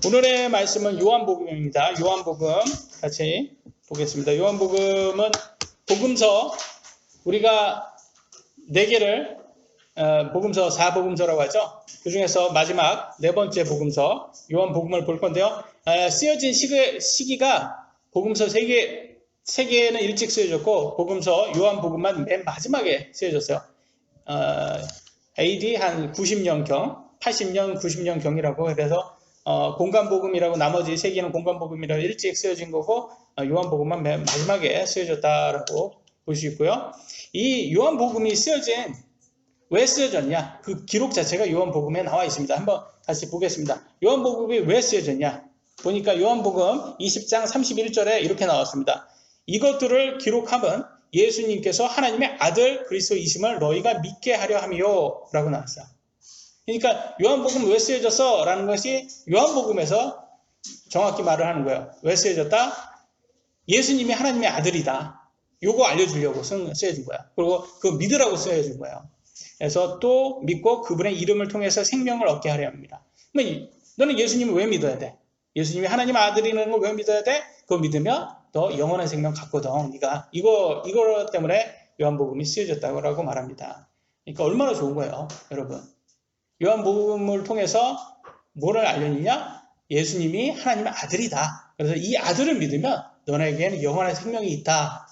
오늘의 말씀은 요한복음입니다. 요한복음 같이 보겠습니다. 요한복음은 복음서 우리가 4개를 복음서 4복음서라고 하죠. 그 중에서 마지막 4번째 복음서 요한복음을 볼 건데요. 쓰여진 시기가 복음서 3개는 일찍 쓰여졌고 복음서 요한복음만 맨 마지막에 쓰여졌어요. AD 한 90년경, 80년, 90년경이라고 그래서 공간복음이라고 나머지 3개는 공간복음이라고 일찍 쓰여진 거고 요한복음만 맨 마지막에 쓰여졌다라고 볼 수 있고요. 이 요한복음이 왜 쓰여졌냐? 그 기록 자체가 요한복음에 나와 있습니다. 한번 다시 보겠습니다. 요한복음이 왜 쓰여졌냐? 보니까 요한복음 20장 31절에 이렇게 나왔습니다. 이것들을 기록함은 예수님께서 하나님의 아들 그리스도이심을 너희가 믿게 하려 함이요 라고 나왔어요. 그러니까 요한복음 왜 쓰여졌어? 라는 것이 요한복음에서 정확히 말을 하는 거예요. 왜 쓰여졌다? 예수님이 하나님의 아들이다. 요거 알려주려고 쓰여진 거야. 그리고 그거 믿으라고 쓰여진 거예요. 그래서 또 믿고 그분의 이름을 통해서 생명을 얻게 하려 합니다. 너는 예수님을 왜 믿어야 돼? 예수님이 하나님 아들이라는 걸 왜 믿어야 돼? 그거 믿으면 너 영원한 생명 갖거든. 네가 이거 때문에 요한복음이 쓰여졌다고 말합니다. 그러니까 얼마나 좋은 거예요, 여러분. 요한복음을 통해서 뭐를 알려주냐? 예수님이 하나님의 아들이다. 그래서 이 아들을 믿으면 너네에게는 영원한 생명이 있다.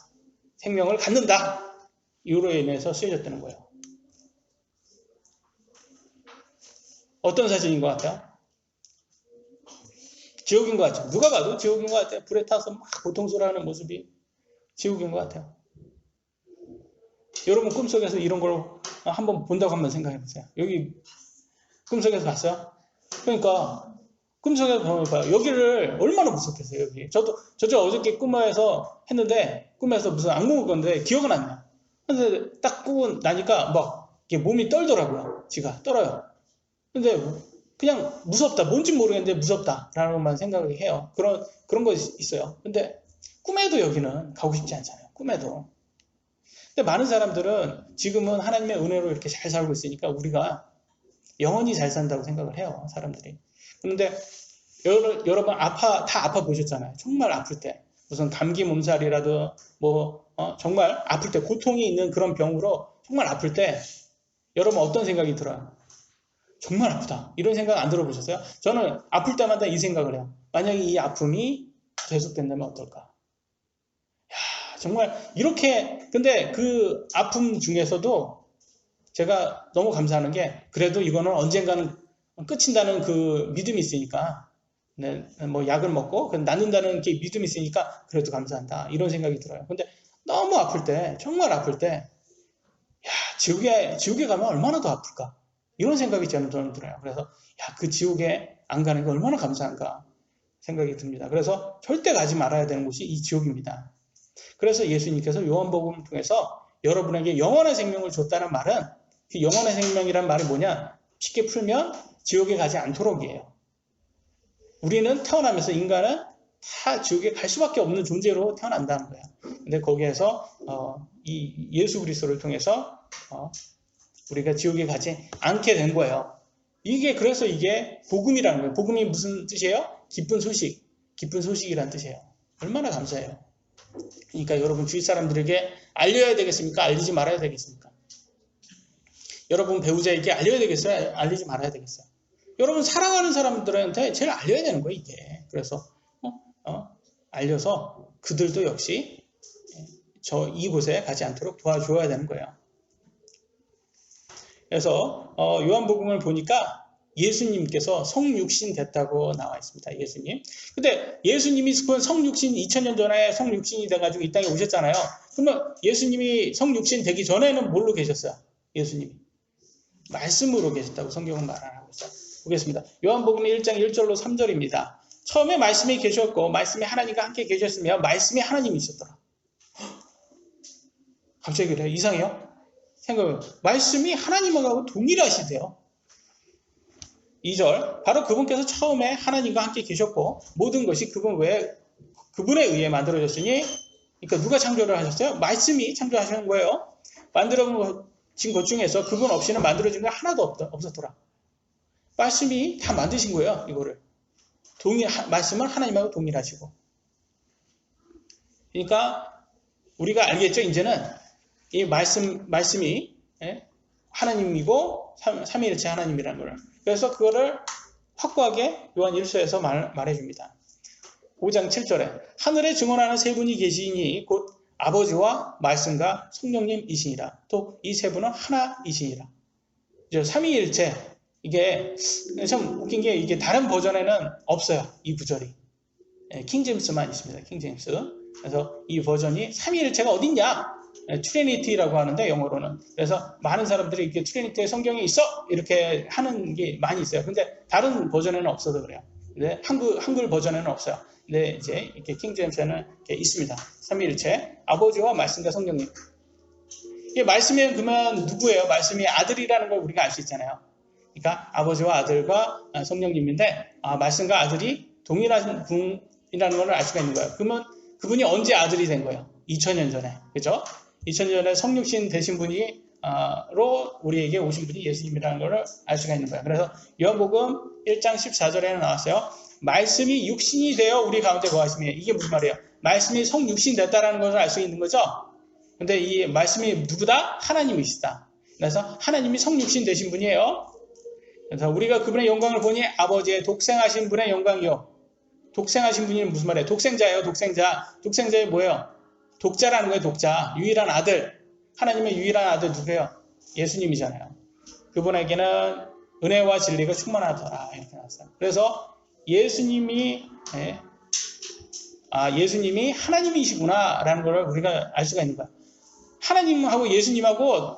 생명을 갖는다. 이로 인해서 쓰여졌다는 거예요. 어떤 사진인 것 같아요? 지옥인 것 같죠? 누가 봐도 지옥인 것 같아요. 불에 타서 막 고통스러워하는 모습이 지옥인 것 같아요. 여러분 꿈속에서 이런 걸 한번 본다고 한번 생각해 보세요. 여기 꿈속에서 봤어요? 그러니까 꿈속에서 보면 여기를 얼마나 무섭겠어요. 여기 저도 어저께 꿈에서 했는데 꿈에서 무슨 악몽을 꿨는데 기억은 안 나요. 근데 딱 꾸고 나니까 막 몸이 떨더라고요. 지가 떨어요. 근데 그냥 무섭다. 뭔지 모르겠는데 무섭다라는 것만 생각을 해요. 그런 거 있어요. 근데 꿈에도 여기는 가고 싶지 않잖아요. 꿈에도. 근데 많은 사람들은 지금은 하나님의 은혜로 이렇게 잘 살고 있으니까 우리가 영원히 잘 산다고 생각을 해요. 사람들이. 그런데 여러분 다 아파 보셨잖아요. 정말 아플 때. 무슨 감기 몸살이라도 정말 아플 때 고통이 있는 그런 병으로 정말 아플 때 여러분 어떤 생각이 들어요? 정말 아프다. 이런 생각 안 들어보셨어요? 저는 아플 때마다 이 생각을 해요. 만약에 이 아픔이 계속된다면 어떨까? 야, 정말 이렇게 근데 그 아픔 중에서도 제가 너무 감사하는 게 그래도 이거는 언젠가는 끝인다는 그 믿음이 있으니까 뭐 약을 먹고 낫는다는 게 믿음이 있으니까 그래도 감사한다. 이런 생각이 들어요. 근데 너무 아플 때 정말 아플 때 야, 지옥에 가면 얼마나 더 아플까? 이런 생각이 저는 들어요. 그래서 그 지옥에 안 가는 게 얼마나 감사한가 생각이 듭니다. 그래서 절대 가지 말아야 되는 곳이 이 지옥입니다. 그래서 예수님께서 요한복음을 통해서 여러분에게 영원한 생명을 줬다는 말은 그 영원한 생명이란 말이 뭐냐? 쉽게 풀면 지옥에 가지 않도록이에요. 우리는 태어나면서 인간은 다 지옥에 갈 수밖에 없는 존재로 태어난다는 거예요. 근데 거기에서 이 예수 그리스도를 통해서 우리가 지옥에 가지 않게 된 거예요. 그래서 이게 복음이라는 거예요. 복음이 무슨 뜻이에요? 기쁜 소식이란 뜻이에요. 얼마나 감사해요. 그러니까 여러분 주위 사람들에게 알려야 되겠습니까? 알리지 말아야 되겠습니까? 여러분 배우자에게 알려야 되겠어요? 알리지 말아야 되겠어요? 여러분 사랑하는 사람들한테 제일 알려야 되는 거예요, 이게. 그래서 알려서 그들도 역시 이곳에 가지 않도록 도와줘야 되는 거예요. 그래서 요한복음을 보니까 예수님께서 성육신 됐다고 나와 있습니다. 예수님. 근데 예수님이 성육신 2000년 전에 성육신이 돼가지고 이 땅에 오셨잖아요. 그러면 예수님이 성육신 되기 전에는 뭘로 계셨어요? 예수님이 말씀으로 계셨다고 성경은 말하고 있어요. 보겠습니다. 요한복음 1장 1절로 3절입니다. 처음에 말씀이 계셨고 말씀이 하나님과 함께 계셨으며 말씀이 하나님이셨더라. 갑자기 그래요? 이상해요? 생각해요. 말씀이 하나님하고 동일하시대요. 2절 바로 그분께서 처음에 하나님과 함께 계셨고 모든 것이 그분에 의해 만들어졌으니 그러니까 누가 창조를 하셨어요? 말씀이 창조하시는 거예요. 만들어진 것 중에서 그분 없이는 만들어진 게 하나도 없었더라. 말씀이 다 만드신 거예요. 이거를. 말씀은 하나님하고 동일하시고. 그러니까 우리가 알겠죠? 이제는 이 말씀이 하나님이고 삼위일체 하나님이라는 거를. 그래서 그거를 확고하게 요한 1서에서 말해줍니다. 5장 7절에 하늘에 증언하는 세 분이 계시니 곧 아버지와 말씀과 성령님이시니라. 또 이 세 분은 하나이시니라. 삼위일체. 이게 참 웃긴 게 이게 다른 버전에는 없어요. 이 구절이. 킹제임스만 있습니다. 킹제임스. 그래서 이 버전이 삼위일체가 어딨냐? 트리니티라고 하는데 영어로는. 그래서 많은 사람들이 이렇게 트리니티의 성경에 있어 이렇게 하는 게 많이 있어요. 근데 다른 버전에는 없어서 그래요. 근데 한글 버전에는 없어요. 근데 이제 이렇게 킹제임스에는 이렇게 있습니다. 삼위일체, 아버지와 말씀과 성령님. 이게 말씀이 그러면 누구예요? 말씀이 아들이라는 걸 우리가 알 수 있잖아요. 그러니까 아버지와 아들과 성령님인데 말씀과 아들이 동일한 분이라는 걸 알 수가 있는 거예요. 그러면 그분이 언제 아들이 된 거예요? 2000년 전에. 그죠? 2000년 전에 성육신 되신 분이 로 우리에게 오신 분이 예수님이라는 걸 알 수가 있는 거예요. 그래서 요한복음 1장 14절에는 나왔어요. 말씀이 육신이 되어 우리 가운데 거하시며. 이게 무슨 말이에요? 말씀이 성육신 됐다라는 것을 알 수 있는 거죠. 근데 이 말씀이 누구다? 하나님이시다. 그래서 하나님이 성육신 되신 분이에요. 그래서 우리가 그분의 영광을 보니 아버지의 독생하신 분의 영광이요. 독생하신 분이 무슨 말이에요? 독생자예요. 독생자. 독생자이 뭐예요? 독자라는 거예요. 독자. 유일한 아들. 하나님의 유일한 아들 누구예요? 예수님이잖아요. 그분에게는 은혜와 진리가 충만하더라. 이렇게 나왔어요. 그래서 예수님이 하나님이시구나 라는 걸 우리가 알 수가 있는 거야. 하나님하고 예수님하고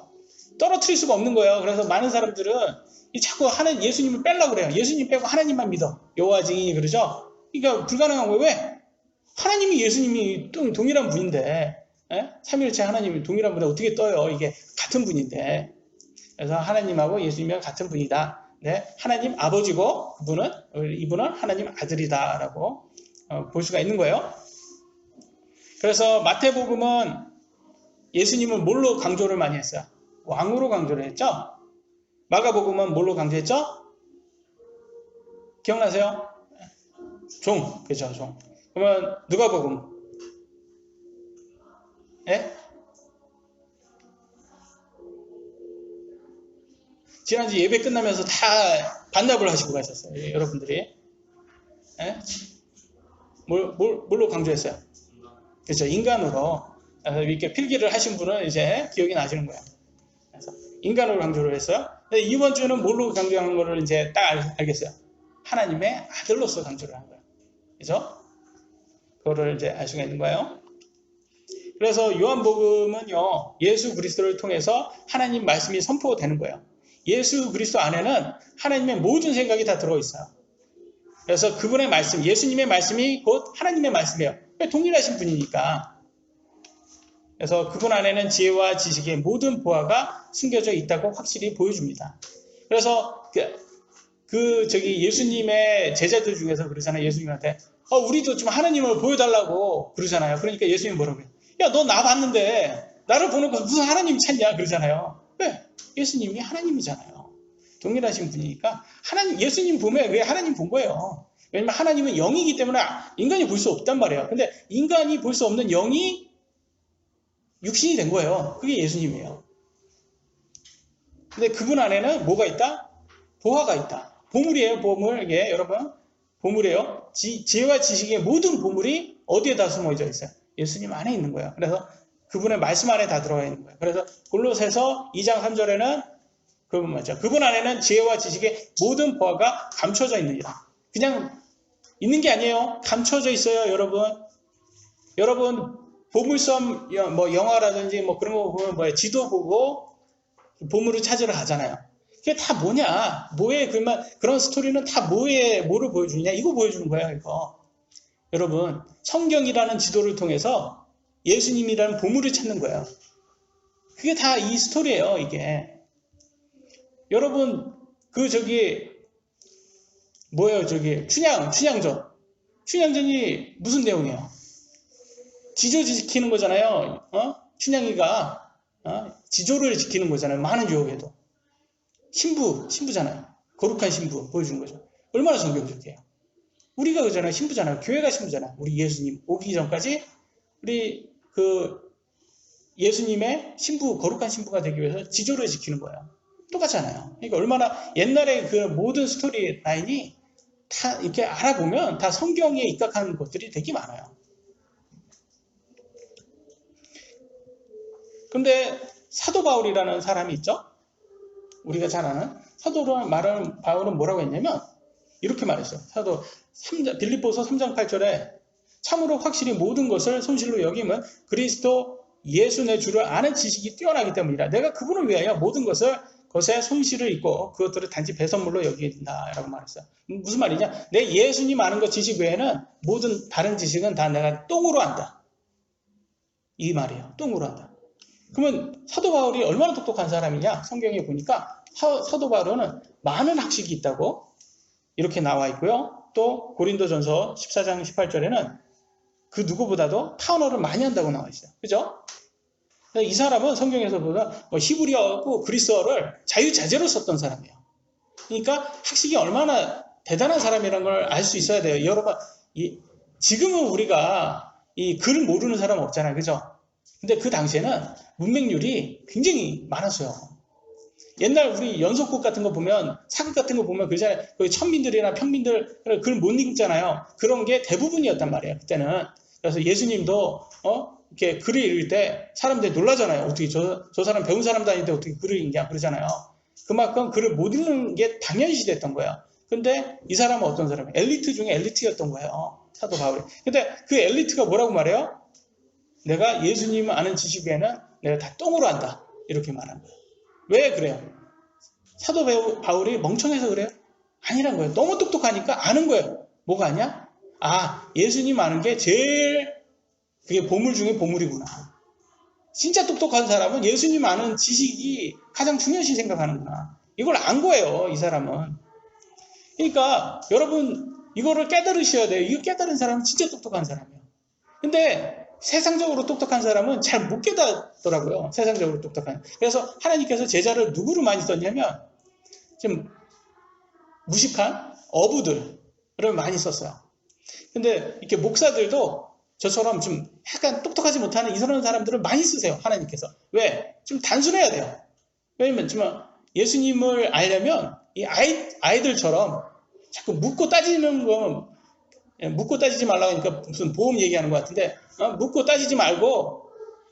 떨어뜨릴 수가 없는 거예요. 그래서 많은 사람들은 자꾸 예수님을 빼려고 그래요. 예수님 빼고 하나님만 믿어. 여호와 증인이 그러죠. 그러니까 불가능한 거예요. 왜? 하나님이 예수님이 동일한 분인데 삼위일체 하나님이 동일한 분인데 어떻게 떠요? 이게 같은 분인데. 그래서 하나님하고 예수님이 같은 분이다. 네, 하나님 아버지고 이분은 하나님 아들이다라고 볼 수가 있는 거예요. 그래서 마태복음은 예수님은 뭘로 강조를 많이 했어요? 왕으로 강조를 했죠? 마가복음은 뭘로 강조했죠? 기억나세요? 종, 그죠, 종. 그러면 누가복음? 예? 지난주 예배 끝나면서 다 반납을 하시고 가셨어요. 여러분들이. 예? 뭘로 강조했어요? 그렇죠. 인간으로. 이렇게 필기를 하신 분은 이제 기억이 나시는 거예요. 그래서 인간으로 강조를 했어요. 근데 이번 주는 뭘로 강조하는 거를 이제 딱 알겠어요. 하나님의 아들로서 강조를 한 거예요. 그죠? 그거를 이제 알 수가 있는 거예요. 그래서 요한복음은요, 예수 그리스도를 통해서 하나님 말씀이 선포되는 거예요. 예수 그리스도 안에는 하나님의 모든 생각이 다 들어있어요. 그래서 그분의 말씀, 예수님의 말씀이 곧 하나님의 말씀이에요. 동일하신 분이니까. 그래서 그분 안에는 지혜와 지식의 모든 보화가 숨겨져 있다고 확실히 보여줍니다. 그래서 예수님의 제자들 중에서 그러잖아요. 예수님한테 우리도 좀 하나님을 보여달라고 그러잖아요. 그러니까 예수님이 뭐라고 해요? 야, 너 나 봤는데 나를 보는 것은 무슨 하나님 찾냐? 그러잖아요. 왜? 예수님이 하나님이잖아요. 동일하신 분이니까 예수님 보면 그게 하나님 본 거예요. 왜냐면 하나님은 영이기 때문에 인간이 볼 수 없단 말이에요. 근데 인간이 볼 수 없는 영이 육신이 된 거예요. 그게 예수님이에요. 근데 그분 안에는 뭐가 있다? 보화가 있다. 보물이에요, 보물. 이게 여러분, 보물이에요. 지혜와 지식의 모든 보물이 어디에다 숨어져 있어요? 예수님 안에 있는 거예요. 그래서 그분의 말씀 안에 다 들어가 있는 거예요. 그래서 골로새서 2장 3절에는 그분 안에는 지혜와 지식의 모든 보화가 감춰져 있느니라. 그냥 있는 게 아니에요. 감춰져 있어요, 여러분. 여러분, 보물섬 영화라든지 그런 거 보면 지도 보고 보물을 찾으러 가잖아요. 그게 다 뭐냐? 그런 스토리는 다 뭐를 보여주느냐? 이거 보여주는 거예요, 이거. 여러분, 성경이라는 지도를 통해서 예수님이라는 보물을 찾는 거예요. 그게 다 이 스토리예요, 이게. 여러분, 춘향전. 춘향전이 무슨 내용이에요? 지조 지키는 거잖아요. 춘향이가 지조를 지키는 거잖아요. 많은 유혹에도. 신부잖아요. 거룩한 신부 보여준 거죠. 얼마나 성경적이에요. 우리가 그잖아요. 신부잖아요. 교회가 신부잖아요. 우리 예수님 오기 전까지 우리 그 예수님의 신부, 거룩한 신부가 되기 위해서 지조를 지키는 거예요. 똑같잖아요. 그러니까 얼마나 옛날에 그 모든 스토리 라인이 다 이렇게 알아보면 다 성경에 입각한 것들이 되게 많아요. 근데 사도 바울이라는 사람이 있죠? 우리가 잘 아는 사도 바울은 뭐라고 했냐면 이렇게 말했어요. 빌립보서 3장 8절에 참으로 확실히 모든 것을 손실로 여김은 그리스도 예수 내 주를 아는 지식이 뛰어나기 때문이라. 내가 그분을 위하여 모든 것에 손실을 입고 그것들을 단지 배선물로 여긴다라고 말했어요. 무슨 말이냐? 내 예수님 아는 것 지식 외에는 모든 다른 지식은 다 내가 똥으로 안다. 이 말이에요. 똥으로 안다. 그러면 사도 바울이 얼마나 똑똑한 사람이냐? 성경에 보니까 사도 바울은 많은 학식이 있다고 이렇게 나와 있고요. 또 고린도전서 14장 18절에는 그 누구보다도 타언어를 많이 한다고 나와 있어요. 그죠? 이 사람은 성경에서 보면 히브리어하고 그리스어를 자유자재로 썼던 사람이에요. 그러니까 학식이 얼마나 대단한 사람이라는 걸 알 수 있어야 돼요. 여러분, 지금은 우리가 이 글 모르는 사람 없잖아요. 그죠? 근데 그 당시에는 문맹률이 굉장히 많았어요. 옛날 우리 연속국 같은 거 보면, 사극 같은 거 보면 그러잖아요. 그 천민들이나 평민들 글 못 읽잖아요. 그런 게 대부분이었단 말이에요. 그때는. 그래서 예수님도 이렇게 글을 읽을 때 사람들이 놀라잖아요. 어떻게 저 사람 배운 사람도 아닌데 어떻게 글을 읽냐 그러잖아요. 그만큼 글을 못 읽는 게 당연시 됐던 거예요. 근데 이 사람은 어떤 사람이에요? 엘리트 중에 엘리트였던 거예요. 사도 바울이. 근데 그 엘리트가 뭐라고 말해요? 내가 예수님 아는 지식 외에는 내가 다 똥으로 안다. 이렇게 말한 거예요. 왜 그래요? 사도 바울이 멍청해서 그래요? 아니란 거예요. 너무 똑똑하니까 아는 거예요. 뭐가 아니야? 예수님 아는 게 제일 그게 보물 중에 보물이구나. 진짜 똑똑한 사람은 예수님 아는 지식이 가장 중요시 생각하는구나. 이걸 안 거예요, 이 사람은. 그러니까 여러분 이거를 깨달으셔야 돼요. 이거 깨달은 사람은 진짜 똑똑한 사람이에요. 근데 세상적으로 똑똑한 사람은 잘 못 깨닫더라고요. 세상적으로 똑똑한. 그래서 하나님께서 제자를 누구로 많이 썼냐면 좀 무식한 어부들을 많이 썼어요. 근데 이렇게 목사들도 저처럼 좀 약간 똑똑하지 못하는 이런 사람들을 많이 쓰세요. 하나님께서. 왜? 좀 단순해야 돼요. 왜냐면 정말 예수님을 알려면 이 아이들처럼 자꾸 묻고 따지는 거, 묻고 따지지 말라고 하니까 무슨 보험 얘기하는 것 같은데, 묻고 따지지 말고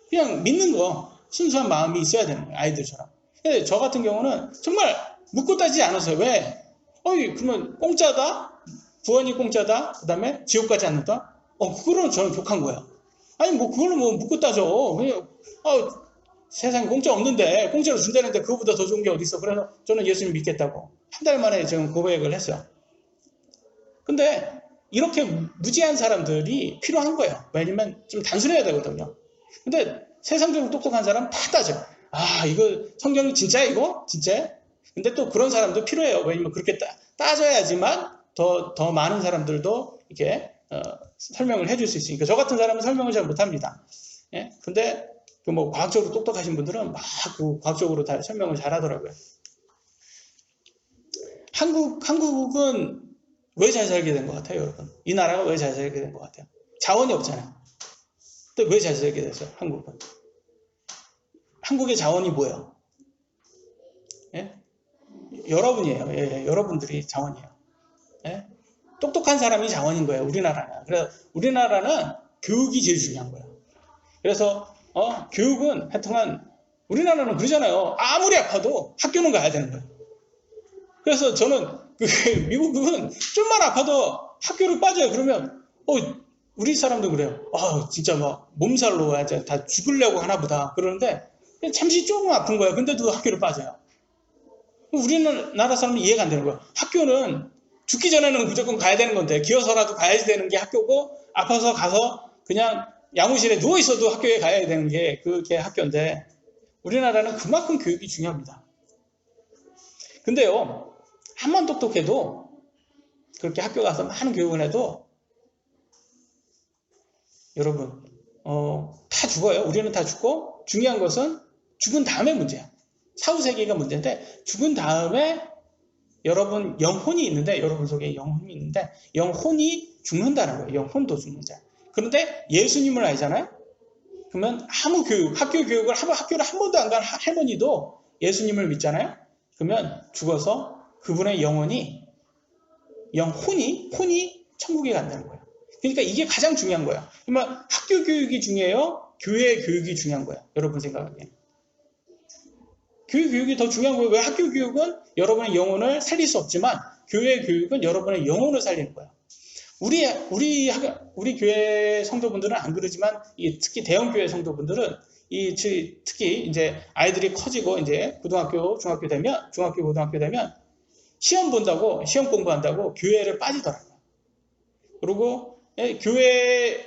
그냥 믿는 거, 순수한 마음이 있어야 되는 거예요. 아이들처럼. 근데 저 같은 경우는 정말 묻고 따지지 않았어요. 왜? 그러면 공짜다? 구원이 공짜다? 그 다음에 지옥 가지 않는다? 그거는 저는 족한 거예요. 아니, 그걸로 묻고 따져. 그냥, 세상에 공짜 없는데, 공짜로 준다는데 그거보다 더 좋은 게 어디 있어. 그래서 저는 예수님 믿겠다고. 한 달 만에 지금 고백을 했어요. 근데, 이렇게 무지한 사람들이 필요한 거예요. 왜냐면 좀 단순해야 되거든요. 근데 세상적으로 똑똑한 사람 다 따져. 이거 성경이 진짜야, 이거? 진짜? 근데 또 그런 사람도 필요해요. 왜냐면 그렇게 따져야지만 더 많은 사람들도 이렇게, 설명을 해줄 수 있으니까. 저 같은 사람은 설명을 잘 못합니다. 예? 근데 과학적으로 똑똑하신 분들은 막 과학적으로 다 설명을 잘 하더라고요. 한국은 왜 잘 살게 된 것 같아요, 여러분? 이 나라가 왜 잘 살게 된 것 같아요? 자원이 없잖아요. 근데 왜 잘 살게 됐어요, 한국은? 한국의 자원이 뭐예요? 예? 여러분이에요. 예, 여러분들이 자원이에요. 예? 똑똑한 사람이 자원인 거예요, 우리나라는. 그래서 우리나라는 교육이 제일 중요한 거예요. 그래서 교육은 하여튼간 우리나라는 그러잖아요. 아무리 아파도 학교는 가야 되는 거예요. 그래서 저는 미국은 좀만 아파도 학교를 빠져요. 그러면 우리 사람도 그래요. 진짜 막 몸살로 다 죽으려고 하나 보다. 그러는데 잠시 조금 아픈 거예요. 근데도 학교를 빠져요. 우리나라 사람은 이해가 안 되는 거예요. 학교는 죽기 전에는 무조건 가야 되는 건데 기어서라도 가야지 되는 게 학교고, 아파서 가서 그냥 야무실에 누워 있어도 학교에 가야 되는 게 그게 학교인데, 우리나라는 그만큼 교육이 중요합니다. 근데요, 한번 똑똑해도 그렇게 학교 가서 많은 교육을 해도 여러분 다 죽어요. 우리는 다 죽고, 중요한 것은 죽은 다음에 문제야. 사후세계가 문제인데 죽은 다음에 여러분 영혼이 있는데, 여러분 속에 영혼이 있는데 영혼이 죽는다는 거예요. 영혼도 죽는다. 그런데 예수님을 알잖아요. 그러면 아무 교육, 학교 교육을 학교를 한 번도 안 간 할머니도 예수님을 믿잖아요. 그러면 죽어서 그분의 혼이 천국에 간다는 거예요. 그러니까 이게 가장 중요한 거예요. 그러면 학교 교육이 중요해요? 교회 교육이 중요한 거예요. 여러분 생각하기에. 교육이 더 중요한 거예요. 왜? 학교 교육은 여러분의 영혼을 살릴 수 없지만 교회 교육은 여러분의 영혼을 살리는 거예요. 우리 교회 성도분들은 안 그러지만 특히 대형 교회 성도분들은 특히 이제 아이들이 커지고 이제 고등학교 고등학교 되면 시험 공부한다고 교회를 빠지더라고요. 그리고 교회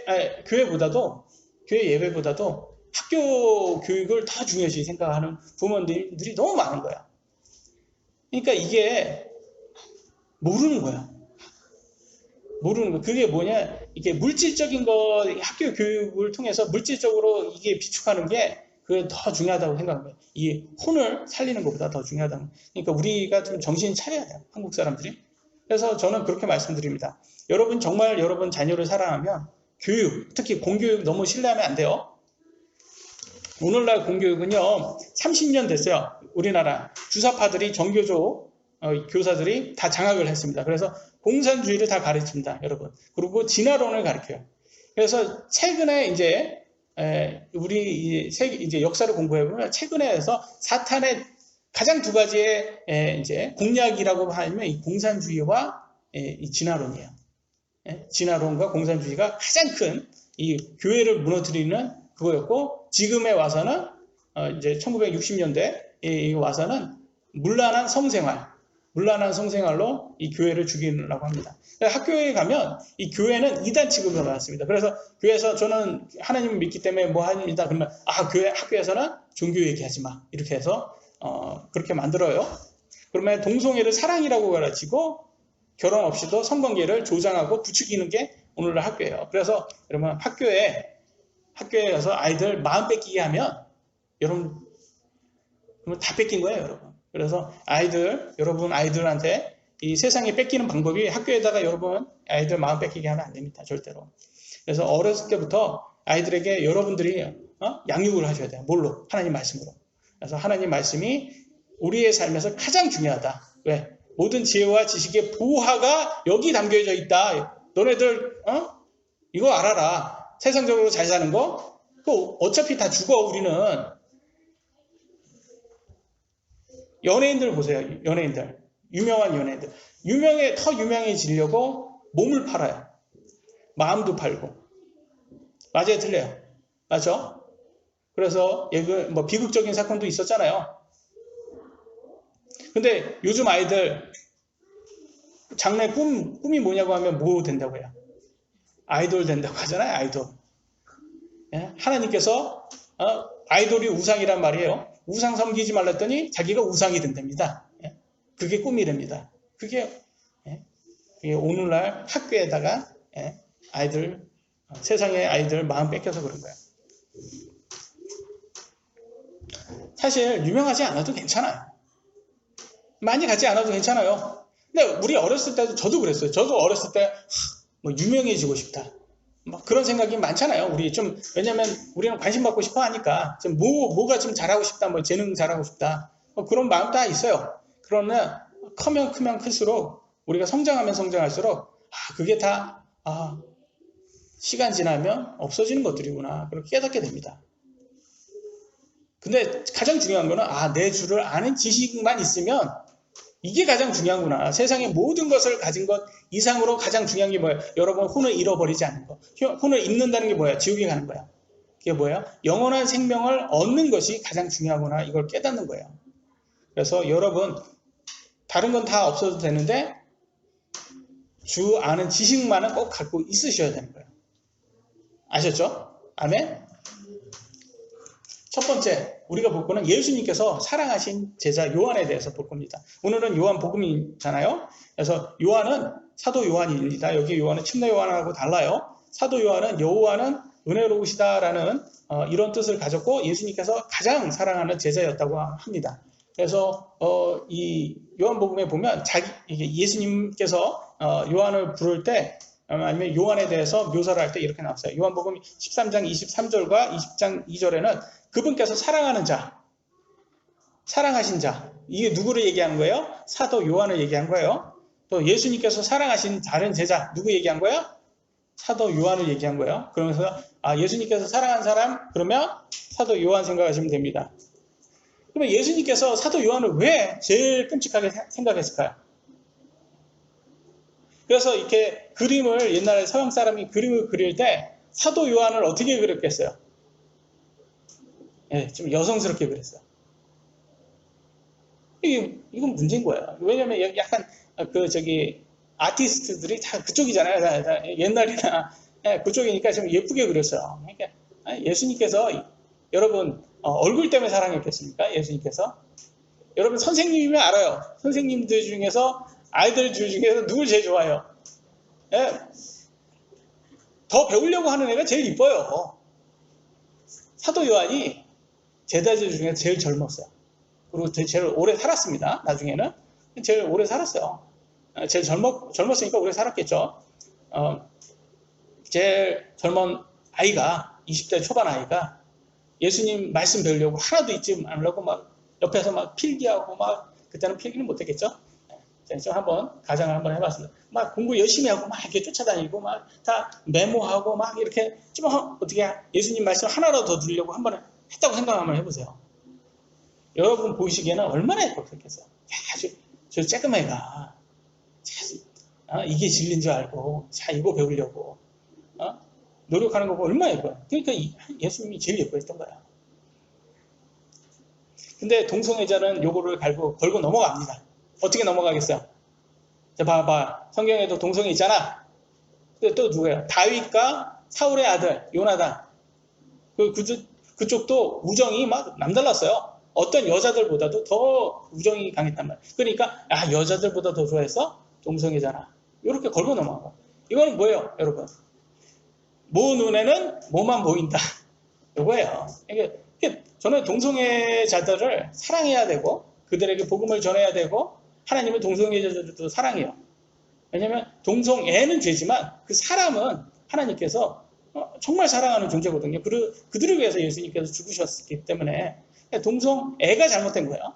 예배보다도 학교 교육을 더 중요시 생각하는 부모님들이 너무 많은 거야. 그러니까 이게 모르는 거야. 그게 뭐냐? 이게 물질적인 거, 학교 교육을 통해서 물질적으로 이게 비축하는 게 그게 더 중요하다고 생각합니다. 이 혼을 살리는 것보다 더 중요하다고. 그러니까 우리가 좀 정신 차려야 돼요. 한국 사람들이. 그래서 저는 그렇게 말씀드립니다. 여러분 정말 여러분 자녀를 사랑하면 교육, 특히 공교육 너무 신뢰하면 안 돼요. 오늘날 공교육은요, 30년 됐어요. 우리나라 주사파들이 정교조 교사들이 다 장악을 했습니다. 그래서 공산주의를 다 가르칩니다, 여러분. 그리고 진화론을 가르쳐요. 그래서 최근에 우리 이제 역사를 공부해 보면 최근에서 사탄의 가장 두 가지의 이제 공략이라고 하면 이 공산주의와 이 진화론이에요. 진화론과 공산주의가 가장 큰 이 교회를 무너뜨리는 그거였고, 지금에 와서는 이제 1960년대 와서는 문란한 성생활로 이 교회를 죽이려고 합니다. 학교에 가면 이 교회는 이단 취급을 받았습니다. 그래서 교회에서 저는 하나님을 믿기 때문에 뭐 합니다. 그러면 학교에서는 종교 얘기하지 마. 이렇게 해서 그렇게 만들어요. 그러면 동성애를 사랑이라고 가르치고 결혼 없이도 성관계를 조장하고 부추기는 게 오늘날 학교예요. 그래서 여러분 학교에 가서 아이들 마음 뺏기게 하면 여러분 다 뺏긴 거예요, 여러분. 그래서 여러분 아이들한테 이 세상에 뺏기는 방법이 학교에다가 여러분 아이들 마음 뺏기게 하면 안 됩니다, 절대로. 그래서 어렸을 때부터 아이들에게 여러분들이 양육을 하셔야 돼요. 뭘로? 하나님 말씀으로. 그래서 하나님 말씀이 우리의 삶에서 가장 중요하다. 왜? 모든 지혜와 지식의 보화가 여기 담겨져 있다. 너네들 이거 알아라. 세상적으로 잘 사는 거? 그거 어차피 다 죽어, 우리는. 연예인들 보세요. 연예인들. 유명한 연예인들. 더 유명해지려고 몸을 팔아요. 마음도 팔고. 맞아요, 틀려요? 맞죠? 그래서 뭐 비극적인 사건도 있었잖아요. 근데 요즘 아이들 장래 꿈이 뭐냐고 하면 뭐 된다고 해요? 아이돌 된다고 하잖아요, 아이돌. 예? 하나님께서 아이돌이 우상이란 말이에요. 우상 섬기지 말랬더니 자기가 우상이 된답니다. 예? 그게 꿈이랍니다. 그게 오늘날 학교에다가 세상의 아이들 마음 뺏겨서 그런 거예요. 사실 유명하지 않아도 괜찮아요. 많이 가지 않아도 괜찮아요. 근데 우리 어렸을 때도 저도 그랬어요. 저도 어렸을 때 뭐 유명해지고 싶다. 뭐 그런 생각이 많잖아요. 왜냐면 우리는 관심 받고 싶어 하니까 뭐가 좀 잘하고 싶다, 뭐 재능 잘하고 싶다. 뭐 그런 마음 다 있어요. 그러나 크면 클수록 우리가 성장하면 성장할수록 그게 다 시간 지나면 없어지는 것들이구나. 그렇게 깨닫게 됩니다. 근데 가장 중요한 거는 내 주를 아는 지식만 있으면 이게 가장 중요한구나. 세상의 모든 것을 가진 것 이상으로 가장 중요한 게 뭐예요? 여러분 혼을 잃어버리지 않는 거. 혼을 잃는다는 게 뭐야? 지옥에 가는 거야. 그게 뭐예요? 영원한 생명을 얻는 것이 가장 중요하구나. 이걸 깨닫는 거예요. 그래서 여러분 다른 건 다 없어도 되는데 주 아는 지식만은 꼭 갖고 있으셔야 되는 거예요. 아셨죠? 아멘? 첫 번째, 우리가 볼 거는 예수님께서 사랑하신 제자 요한에 대해서 볼 겁니다. 오늘은 요한 복음이잖아요. 그래서 요한은 사도 요한입니다. 여기 요한은 침례 요한하고 달라요. 사도 요한은 여호와는 은혜로우시다라는 이런 뜻을 가졌고 예수님께서 가장 사랑하는 제자였다고 합니다. 그래서 이 요한복음에 보면 이게 예수님께서 요한을 부를 때 아니면 요한에 대해서 묘사를 할 때 이렇게 나왔어요. 요한복음 13장 23절과 20장 2절에는 그분께서 사랑하는 자, 사랑하신 자, 이게 누구를 얘기한 거예요? 사도 요한을 얘기한 거예요. 또 예수님께서 사랑하신 다른 제자, 누구 얘기한 거예요? 사도 요한을 얘기한 거예요. 그러면서 예수님께서 사랑한 사람, 그러면 사도 요한 생각하시면 됩니다. 그러면 예수님께서 사도 요한을 왜 제일 끔찍하게 생각했을까요? 그래서 이렇게 그림을 옛날에 서양 사람이 그림을 그릴 때 사도 요한을 어떻게 그렸겠어요? 예, 좀 여성스럽게 그렸어요. 이건 문제인 거예요. 왜냐면 약간 아티스트들이 다 그쪽이잖아요. 다 옛날이나 그쪽이니까 좀 예쁘게 그렸어요. 그러니까 예수님께서 여러분 얼굴 때문에 사랑했겠습니까? 예수님께서 여러분 선생님이면 알아요. 선생님들 중에서 아이들 중에서 누굴 제일 좋아해요? 예? 더 배우려고 하는 애가 제일 이뻐요. 사도 요한이 제자들 중에 제일 젊었어요. 그리고 제일 오래 살았습니다. 나중에는 제일 오래 살았어요. 제일 젊었으니까 오래 살았겠죠. 제일 젊은 아이가 20대 초반 아이가 예수님 말씀 배우려고 하나도 잊지 않으려고 막 옆에서 막 필기하고 막 그때는 필기는 못했겠죠. 제가 한번 가정을 한번 해봤습니다. 막 공부 열심히 하고 막 이렇게 쫓아다니고 막 다 메모하고 막 이렇게 좀 어떻게 예수님 말씀 하나라도 더 들으려고 한번 했다고 생각 한번 해보세요. 여러분 보시기에는 얼마나 예뻤겠어요. 야, 저 쬐끔 애가 이게 진리인 줄 알고 자 이거 배우려고 노력하는 거 보고 얼마나 예뻐요. 그러니까 예수님이 제일 예뻐했던 거야. 근데 동성애자는 요거를 걸고 넘어갑니다. 어떻게 넘어가겠어요? 자, 봐봐. 성경에도 동성애 있잖아. 근데 또 누구예요? 다윗과 사울의 아들 요나단. 그쪽도 우정이 막 남달랐어요. 어떤 여자들보다도 더 우정이 강했단 말이에요. 그러니까 여자들보다 더 좋아해서 동성애잖아. 이렇게 걸고 넘어가. 이거는 뭐예요, 여러분? 모 눈에는 뭐만 보인다. 이거예요. 저는 동성애자들을 사랑해야 되고 그들에게 복음을 전해야 되고 하나님은 동성애자들도 사랑해요. 왜냐하면 동성애는 죄지만 그 사람은 하나님께서 정말 사랑하는 존재거든요. 그들을 위해서 예수님께서 죽으셨기 때문에 동성애가 잘못된 거예요.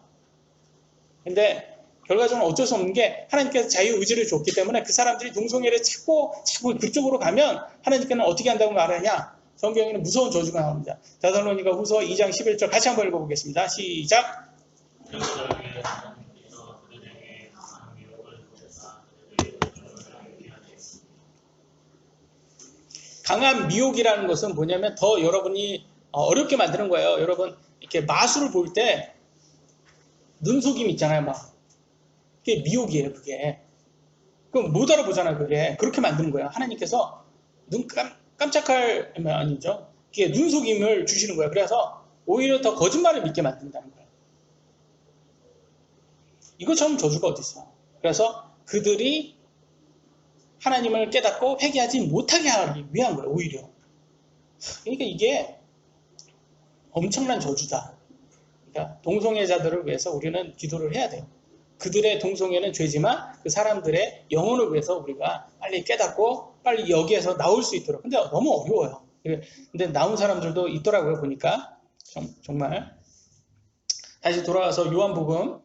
근데 결과적으로 어쩔 수 없는 게 하나님께서 자유의지를 줬기 때문에 그 사람들이 동성애를 자꾸 그쪽으로 가면 하나님께서는 어떻게 한다고 말하냐? 성경에는 무서운 저주가 나옵니다. 데살로니가 후서 2장 11절 같이 한번 읽어보겠습니다. 시작! 강한 미혹이라는 것은 뭐냐면 더 여러분이 어렵게 만드는 거예요. 여러분 이렇게 마술을 볼 때 눈속임 있잖아요. 막 그게 미혹이에요. 그게 그럼 못 알아보잖아요. 그게 그렇게 만드는 거예요. 하나님께서 눈 깜짝할 아니죠. 이게 눈속임을 주시는 거예요. 그래서 오히려 더 거짓말을 믿게 만든다는 거예요. 이것처럼 저주가 어디 있어? 그래서 그들이 하나님을 깨닫고 회개하지 못하게 하기 위한 거예요. 오히려. 그러니까 이게 엄청난 저주다. 그러니까 동성애자들을 위해서 우리는 기도를 해야 돼요. 그들의 동성애는 죄지만 그 사람들의 영혼을 위해서 우리가 빨리 깨닫고 빨리 여기에서 나올 수 있도록. 근데 너무 어려워요. 근데 나온 사람들도 있더라고요. 보니까 정말. 다시 돌아와서 요한복음.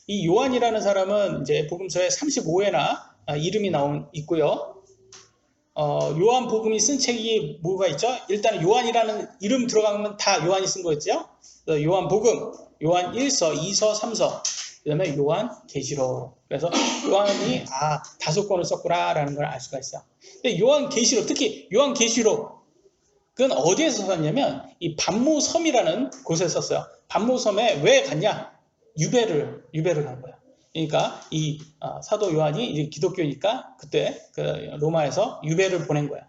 이 요한이라는 사람은 이제 복음서에 35회나 이름이 있고요. 요한복음이 쓴 책이 뭐가 있죠? 일단 요한이라는 이름 들어가면 다 요한이 쓴 거였죠? 요한복음, 요한 1서, 2서, 3서, 그 다음에 요한 계시록. 그래서 요한이 5권을 썼구나라는 걸 알 수가 있어요. 근데 요한 계시록, 특히 요한 계시록, 그건 어디에서 썼냐면 이 반모섬이라는 곳에 썼어요. 반모섬에 왜 갔냐? 유배를 간 거예요. 그러니까 이 사도 요한이 이제 기독교니까 그때 그 로마에서 유배를 보낸 거야.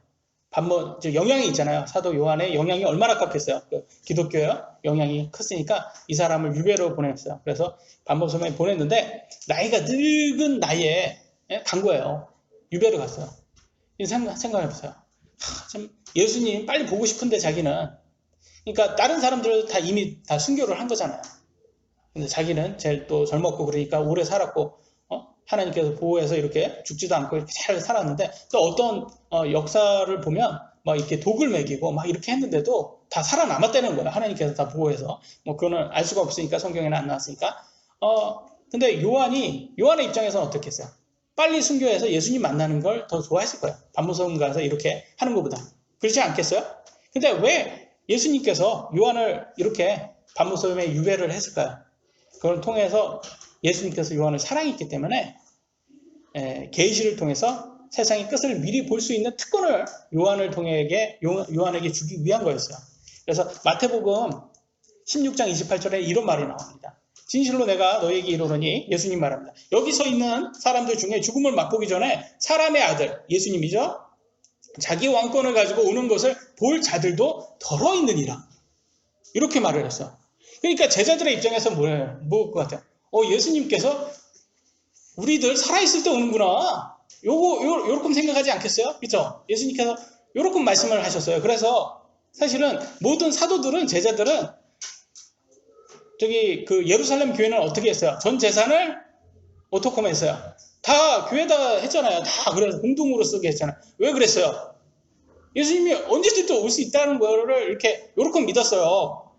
영향이 있잖아요. 사도 요한의 영향이 얼마나 컸겠어요. 그 기독교의 영향이 컸으니까 이 사람을 유배로 보냈어요. 그래서 반모섬에 보냈는데 나이가 늙은 나이에 간 거예요. 유배를 갔어요. 생각해보세요. 참 예수님 빨리 보고 싶은데 자기는 그러니까 다른 사람들도 다 이미 다 순교를 한 거잖아요. 근데 자기는 제일 또 젊었고 그러니까 오래 살았고 하나님께서 보호해서 이렇게 죽지도 않고 이렇게 잘 살았는데 또 어떤 역사를 보면 막 이렇게 독을 먹이고 막 이렇게 했는데도 다 살아남았다는 거예요. 하나님께서 다 보호해서. 뭐 그거는 알 수가 없으니까 성경에는 안 나왔으니까. 근데 요한의 입장에서는 어떻게 했어요? 빨리 순교해서 예수님 만나는 걸 더 좋아했을 거예요. 반모섬 가서 이렇게 하는 것보다. 그렇지 않겠어요? 근데 왜 예수님께서 요한을 이렇게 반모섬에 유배를 했을까요? 그걸 통해서 예수님께서 요한을 사랑했기 때문에 계시를 통해서 세상의 끝을 미리 볼 수 있는 특권을 요한에게 주기 위한 거였어요. 그래서 마태복음 16장 28절에 이런 말이 나옵니다. 진실로 내가 너에게 이르노니 예수님 말합니다. 여기 서 있는 사람들 중에 죽음을 맛보기 전에 사람의 아들 예수님이죠. 자기 왕권을 가지고 오는 것을 볼 자들도 덜어 있느니라. 이렇게 말을 했어. 그러니까 제자들의 입장에서 뭐예요? 뭐일 것 같아요? 예수님께서 우리들 살아있을 때 오는구나. 요렇게 생각하지 않겠어요? 그렇죠? 예수님께서 요렇게 말씀을 하셨어요. 그래서 사실은 모든 사도들은 제자들은 그 예루살렘 교회는 어떻게 했어요? 전 재산을 어떻게 했어요? 다 교회다 했잖아요. 다 그래서 공동으로 쓰게 했잖아요. 왜 그랬어요? 예수님이 언제든지 올 수 있다는 거를 요렇게 믿었어요.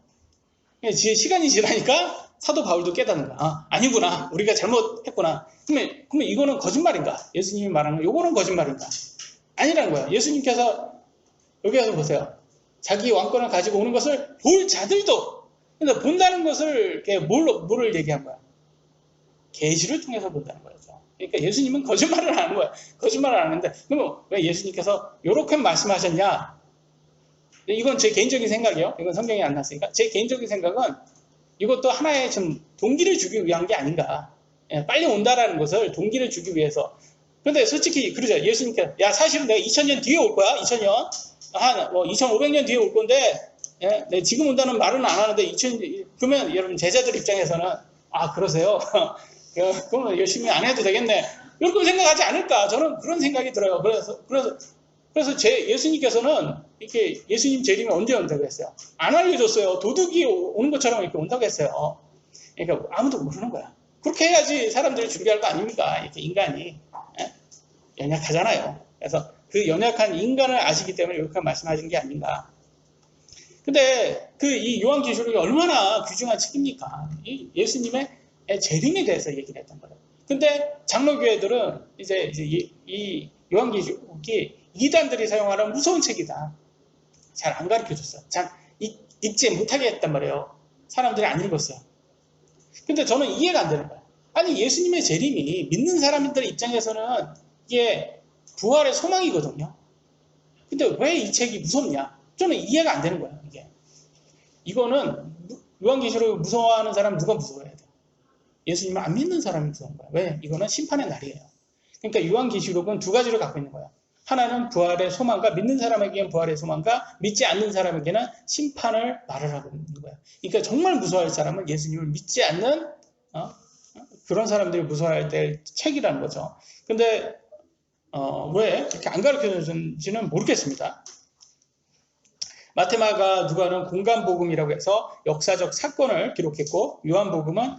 시간이 지나니까 사도 바울도 깨닫는 거야. 아니구나. 우리가 잘못했구나. 그러면 이거는 거짓말인가? 예수님이 말하는 거, 요거는 거짓말인가? 아니라는 거야. 예수님께서 여기에서 보세요. 자기 왕권을 가지고 오는 것을 볼 자들도, 근데 본다는 것을 뭐를 얘기한 거야? 계시를 통해서 본다는 거죠. 그러니까 예수님은 거짓말을 안 하는 거야. 거짓말을 안 하는데, 그럼 왜 예수님께서 요렇게 말씀하셨냐? 이건 제 개인적인 생각이에요. 이건 성경에 안 났으니까. 제 개인적인 생각은 이것도 하나의 좀 동기를 주기 위한 게 아닌가. 빨리 온다라는 것을 동기를 주기 위해서. 근데 솔직히 그러죠. 예수님께서 사실은 내가 2000년 뒤에 올 거야. 2000년. 2500년 뒤에 올 건데 내가 지금 온다는 말은 안 하는데 그러면 여러분 제자들 입장에서는 그러세요? 그러면 열심히 안 해도 되겠네. 이렇게 생각하지 않을까? 저는 그런 생각이 들어요. 그래서 예수님께서는 이렇게 예수님 재림이 언제 온다고 했어요? 안 알려줬어요. 도둑이 오는 것처럼 이렇게 온다고 했어요. 그러니까 아무도 모르는 거야. 그렇게 해야지 사람들이 준비할 거 아닙니까? 이렇게 인간이 연약하잖아요. 그래서 그 연약한 인간을 아시기 때문에 이렇게 말씀하신 게 아닌가. 근데 이 요한계시록이 얼마나 귀중한 책입니까? 이 예수님의 재림에 대해서 얘기를 했던 거예요. 근데 장로교회들은 이제 이 요한계시록이 이단들이 사용하는 무서운 책이다. 잘 안 가르쳐줬어요. 잘 읽지 못하게 했단 말이에요. 사람들이 안 읽었어요. 근데 저는 이해가 안 되는 거예요. 아니 예수님의 재림이 믿는 사람들 입장에서는 이게 부활의 소망이거든요. 근데 왜 이 책이 무섭냐? 저는 이해가 안 되는 거예요. 이거는 요한계시록을 무서워하는 사람 누가 무서워해야 돼요? 예수님을 안 믿는 사람이 무서운 거예요. 왜? 이거는 심판의 날이에요. 그러니까 요한계시록은 두 가지를 갖고 있는 거예요. 하나는 부활의 소망과 믿는 사람에게는 부활의 소망과 믿지 않는 사람에게는 심판을 말을 하고 있는 거예요. 그러니까 정말 무서워할 사람은 예수님을 믿지 않는 그런 사람들이 무서워해야 될 책이라는 거죠. 근데 왜 이렇게 안 가르쳐주는지는 모르겠습니다. 마테마가 누가는 공간복음이라고 해서 역사적 사건을 기록했고 요한복음은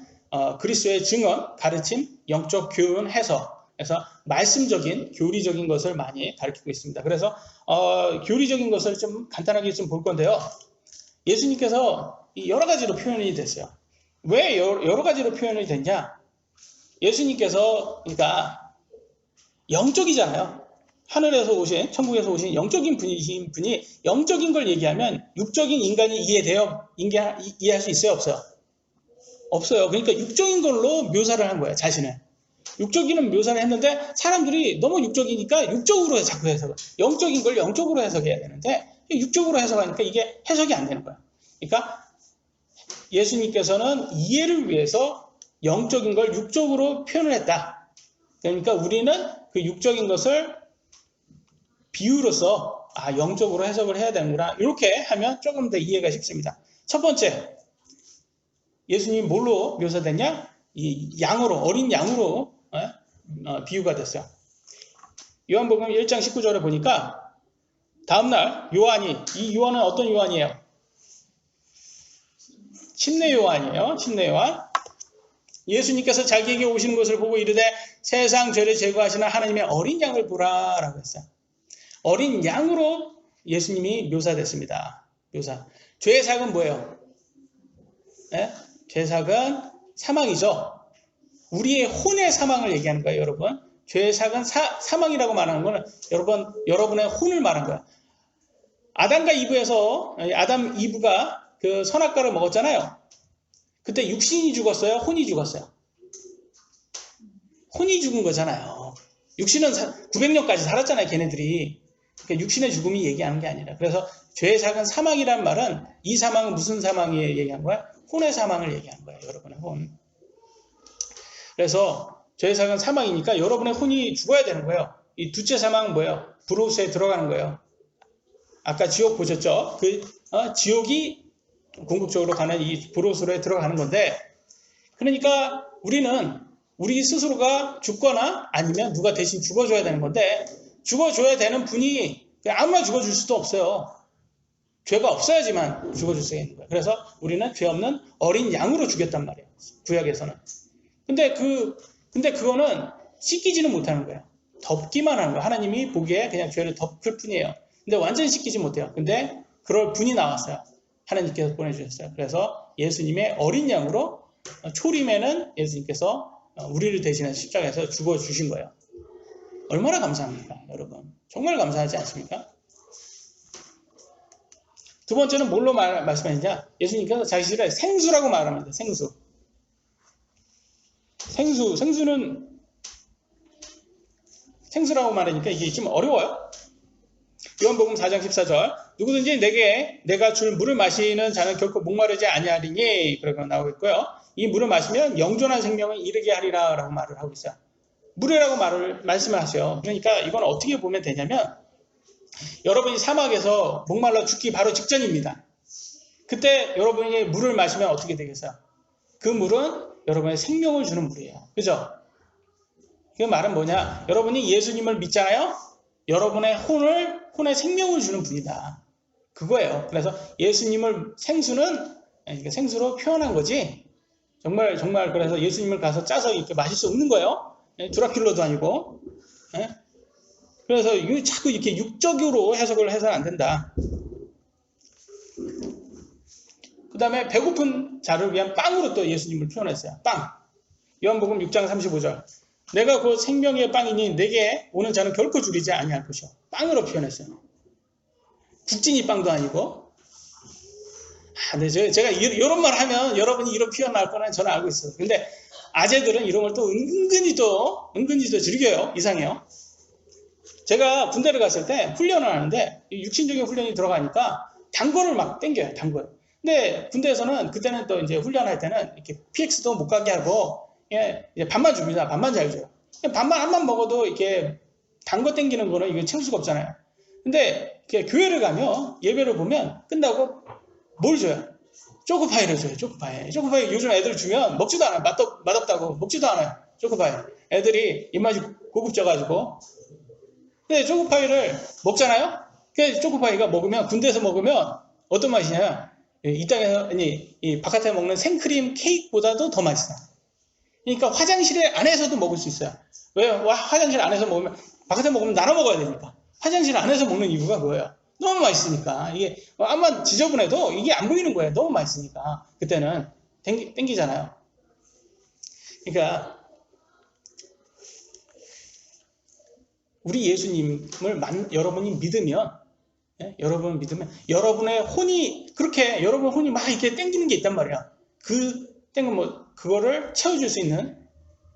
그리스도의 증언, 가르침, 영적 교훈, 해석 그래서 말씀적인 교리적인 것을 많이 가르치고 있습니다. 그래서 교리적인 것을 좀 간단하게 좀 볼 건데요. 예수님께서 여러 가지로 표현이 됐어요. 왜 여러 가지로 표현이 됐냐? 예수님께서 그러니까 영적이잖아요. 하늘에서 오신, 천국에서 오신 영적인 분이신 분이 영적인 걸 얘기하면 육적인 인간이 이해할 수 있어요? 없어요? 없어요. 그러니까 육적인 걸로 묘사를 한 거예요. 자신을. 육적인 묘사를 했는데 사람들이 너무 육적이니까 육적으로 자꾸 해석을. 영적인 걸 영적으로 해석해야 되는데 육적으로 해석하니까 이게 해석이 안 되는 거예요. 그러니까 예수님께서는 이해를 위해서 영적인 걸 육적으로 표현을 했다. 그러니까 우리는 그 육적인 것을 비유로서 영적으로 해석을 해야 되는구나. 이렇게 하면 조금 더 이해가 쉽습니다. 첫 번째, 예수님이 뭘로 묘사됐냐? 이 양으로, 어린 양으로 비유가 됐어요. 요한복음 1장 19절에 보니까 다음날 이 요한은 어떤 요한이에요? 침례 요한이에요. 침례 요한. 예수님께서 자기에게 오시는 것을 보고 이르되 세상 죄를 제거하시는 하나님의 어린 양을 보라 라고 했어요. 어린 양으로 예수님이 묘사됐습니다. 묘사. 죄의 삭은 뭐예요? 네? 죄의 삭은 사망이죠. 우리의 혼의 사망을 얘기하는 거예요, 여러분. 죄의 삭은 사망이라고 말하는 거는 여러분의 혼을 말하는 거예요. 아담과 이브에서 아담 이브가 그 선악과를 먹었잖아요. 그때 육신이 죽었어요? 혼이 죽었어요? 혼이 죽은 거잖아요. 육신은 900년까지 살았잖아요, 걔네들이. 그러니까 육신의 죽음이 얘기하는 게 아니라. 그래서 죄의 삭은 사망이란 말은 이 사망은 무슨 사망이 얘기한 거야? 혼의 사망을 얘기하는 거예요, 여러분의 혼. 그래서 죄의 삭은 사망이니까 여러분의 혼이 죽어야 되는 거예요. 이 둘째 사망은 뭐예요? 브로스에 들어가는 거예요. 아까 지옥 보셨죠? 지옥이 궁극적으로 가는 이 브로스로에 들어가는 건데, 그러니까 우리는 우리 스스로가 죽거나 아니면 누가 대신 죽어줘야 되는 건데, 죽어줘야 되는 분이 아무나 죽어줄 수도 없어요. 죄가 없어야지만 죽어줄 수 있는 거예요. 그래서 우리는 죄 없는 어린 양으로 죽였단 말이에요, 구약에서는. 근데 그거는 씻기지는 못하는 거예요. 덮기만 하는 거예요. 하나님이 보기에 그냥 죄를 덮을 뿐이에요. 근데 완전히 씻기지 못해요. 근데 그럴 분이 나왔어요. 하나님께서 보내주셨어요. 그래서 예수님의 어린 양으로 초림에는 예수님께서 우리를 대신해 십자가에서 죽어주신 거예요. 얼마나 감사합니까, 여러분? 정말 감사하지 않습니까? 두 번째는 뭘로 말씀하시냐? 예수님께서 자기를 생수라고 말합니다. 생수. 생수라고 말하니까 이게 좀 어려워요. 요한복음 4장 14절. 누구든지 내가 줄 물을 마시는 자는 결코 목마르지 아니하리니, 그렇게 나오고 있고요. 이 물을 마시면 영존한 생명을 이르게 하리라 라고 말을 하고 있어요. 물이라고 말씀을 하세요. 그러니까 이건 어떻게 보면 되냐면, 여러분이 사막에서 목말라 죽기 바로 직전입니다. 그때 여러분이 물을 마시면 어떻게 되겠어요? 그 물은 여러분의 생명을 주는 물이에요. 그죠? 그 말은 뭐냐? 여러분이 예수님을 믿잖아요? 여러분의 혼의 생명을 주는 분이다. 그거예요. 그래서 예수님을 생수로 표현한 거지. 정말 그래서 예수님을 가서 짜서 이렇게 마실 수 없는 거예요. 드라큘러도 아니고. 그래서 자꾸 이렇게 육적으로 해석을 해서는 안 된다. 그 다음에 배고픈 자를 위한 빵으로 또 예수님을 표현했어요. 빵. 요한복음 6장 35절. 내가 그 생명의 빵이니 내게 오는 자는 결코 줄이지 아니할 것이요. 빵으로 표현했어요. 국진이 빵도 아니고. 근데 제가 이런 말 하면 여러분이 이런 표현 나올 거는 저는 알고 있어요. 근데 아재들은 이런 걸 또 은근히 또 즐겨요. 이상해요. 제가 군대를 갔을 때 훈련을 하는데 육신적인 훈련이 들어가니까 단 거를 막 땡겨요. 단 걸. 근데 군대에서는 그때는 또 이제 훈련할 때는 이렇게 PX도 못 가게 하고 이제 밥만 줍니다. 밥만 잘 줘요. 밥만 한번 먹어도 이렇게 단 거 땡기는 거는 이게 채울 수가 없잖아요. 근데 교회를 가면 예배를 보면 끝나고 뭘 줘요? 초코파이를 줘요. 초코파이 요즘 애들 주면 먹지도 않아요. 맛없다고 먹지도 않아요. 초코파이. 애들이 입맛이 고급져가지고. 근데 초코파이를 먹잖아요. 그 초코파이가 군대에서 먹으면 어떤 맛이냐면 이 땅에서 이 바깥에 먹는 생크림 케이크보다도 더 맛있어. 그러니까 화장실 안에서도 먹을 수 있어요. 왜요? 화장실 안에서 먹으면 바깥에 먹으면 나눠 먹어야 되니까. 화장실 안에서 먹는 이유가 뭐예요? 너무 맛있으니까. 이게 암만 지저분해도 이게 안 보이는 거예요. 너무 맛있으니까. 그때는 땡기잖아요. 그러니까 우리 예수님을 여러분이 믿으면 여러분의 혼이 여러분 혼이 막 이렇게 땡기는 게 있단 말이야. 그거를 채워줄 수 있는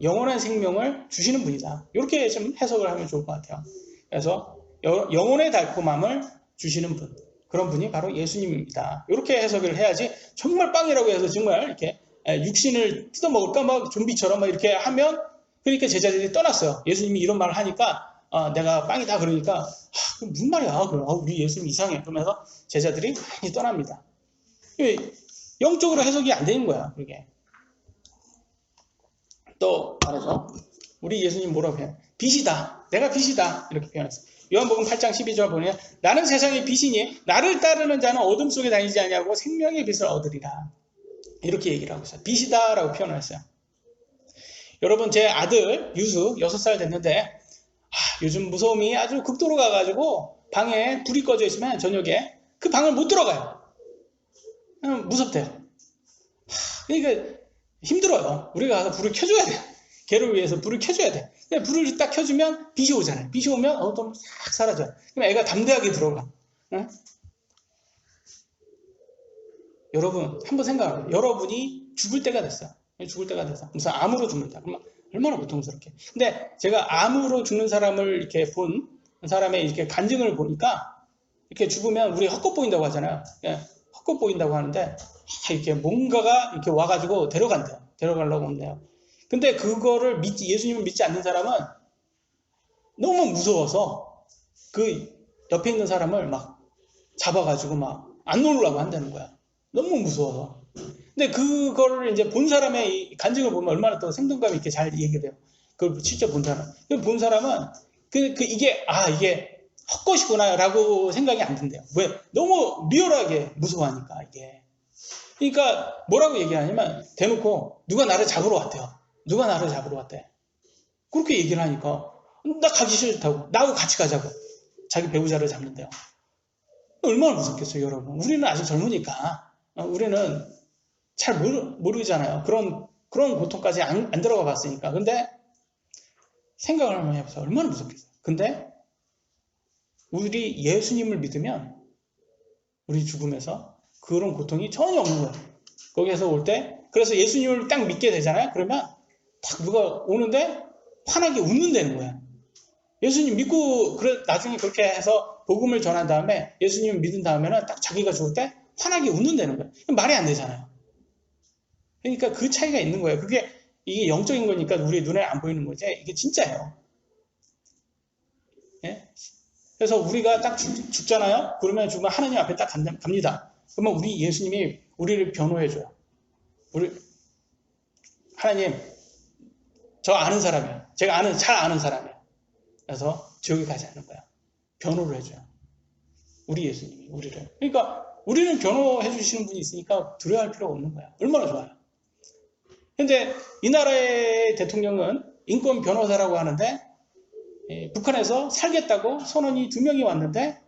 영원한 생명을 주시는 분이다. 이렇게 좀 해석을 하면 좋을 것 같아요. 그래서 영혼의 달콤함을 주시는 분, 그런 분이 바로 예수님입니다. 이렇게 해석을 해야지 정말 빵이라고 해서 정말 이렇게 육신을 뜯어먹을까 막 좀비처럼 막 이렇게 하면, 그러니까 제자들이 떠났어요. 예수님이 이런 말을 하니까 내가 빵이다 그러니까 그럼 무슨 말이야? 그럼 우리 예수님 이상해. 그러면서 제자들이 많이 떠납니다. 영적으로 해석이 안 되는 거야. 그게. 또 말해서 우리 예수님 뭐라고 해요? 빛이다. 내가 빛이다. 이렇게 표현했어요. 요한복음 8장 12절 보면 나는 세상의 빛이니 나를 따르는 자는 어둠 속에 다니지 아니하고 생명의 빛을 얻으리라. 이렇게 얘기를 하고 있어요. 빛이다 라고 표현을 했어요. 여러분 제 아들 유수 6살 됐는데 요즘 무서움이 아주 극도로 가가지고 방에 불이 꺼져 있으면 저녁에 그 방을 못 들어가요. 무섭대요. 그러니까 힘들어요. 우리가 가서 불을 켜줘야 돼요. 걔를 위해서 불을 켜줘야 돼. 불을 딱 켜주면 빛이 오잖아요. 빛이 오면 어둠 싹 사라져요. 그럼 애가 담대하게 들어가. 응? 여러분 한번 생각해요. 여러분이 죽을 때가 됐어요. 죽을 때가 됐어. 무슨 암으로 죽는다. 그러면 얼마나 고통스럽게. 근데 제가 암으로 죽는 사람을 이렇게 본 사람의 이렇게 간증을 보니까 이렇게 죽으면 우리 헛것 보인다고 하잖아요. 예, 헛것 보인다고 하는데 이렇게 뭔가가 이렇게 와가지고 데려간대요. 데려가려고 온대요. 근데 그거를 예수님을 믿지 않는 사람은 너무 무서워서 그 옆에 있는 사람을 막 잡아가지고 막 안 놓으려고 한다는 거야. 너무 무서워서. 근데 그거를 이제 본 사람의 이 간증을 보면 얼마나 또 생동감 있게 잘 얘기돼요. 그걸 직접 본 사람. 본 사람은 이게 헛것이구나라고 생각이 안 든대요. 왜? 너무 리얼하게 무서워하니까 이게. 그러니까 뭐라고 얘기하냐면 대놓고 누가 나를 잡으러 왔대요. 누가 나를 잡으러 왔대. 그렇게 얘기를 하니까 나 가기 싫다고. 나하고 같이 가자고. 자기 배우자를 잡는데요. 얼마나 무섭겠어요, 여러분. 우리는 아직 젊으니까 우리는 잘 모르잖아요. 그런 고통까지 안 들어가 봤으니까. 근데 생각을 한번 해보세요. 얼마나 무섭겠어요. 근데 우리 예수님을 믿으면 우리 죽음에서 그런 고통이 전혀 없는 거예요. 거기에서 올 때 그래서 예수님을 딱 믿게 되잖아요. 그러면 딱 누가 오는데 환하게 웃는다는 거야. 예수님 믿고 나중에 그렇게 해서 복음을 전한 다음에 예수님을 믿은 다음에는 딱 자기가 죽을 때 환하게 웃는다는 거야. 말이 안 되잖아요. 그러니까 그 차이가 있는 거예요. 이게 영적인 거니까 우리 눈에 안 보이는 거지. 이게 진짜예요. 예? 그래서 우리가 딱 죽잖아요. 그러면 죽으면 하나님 앞에 딱 갑니다. 그러면 우리 예수님이 우리를 변호해줘요. 하나님, 저 아는 사람이에요. 제가 잘 아는 사람이에요. 그래서 지옥에 가지 않는 거야. 변호를 해줘요. 우리 예수님이 우리를. 그러니까 우리는 변호해 주시는 분이 있으니까 두려워할 필요가 없는 거야. 얼마나 좋아요. 근데 이 나라의 대통령은 인권 변호사라고 하는데 북한에서 살겠다고 선원이 2명이 왔는데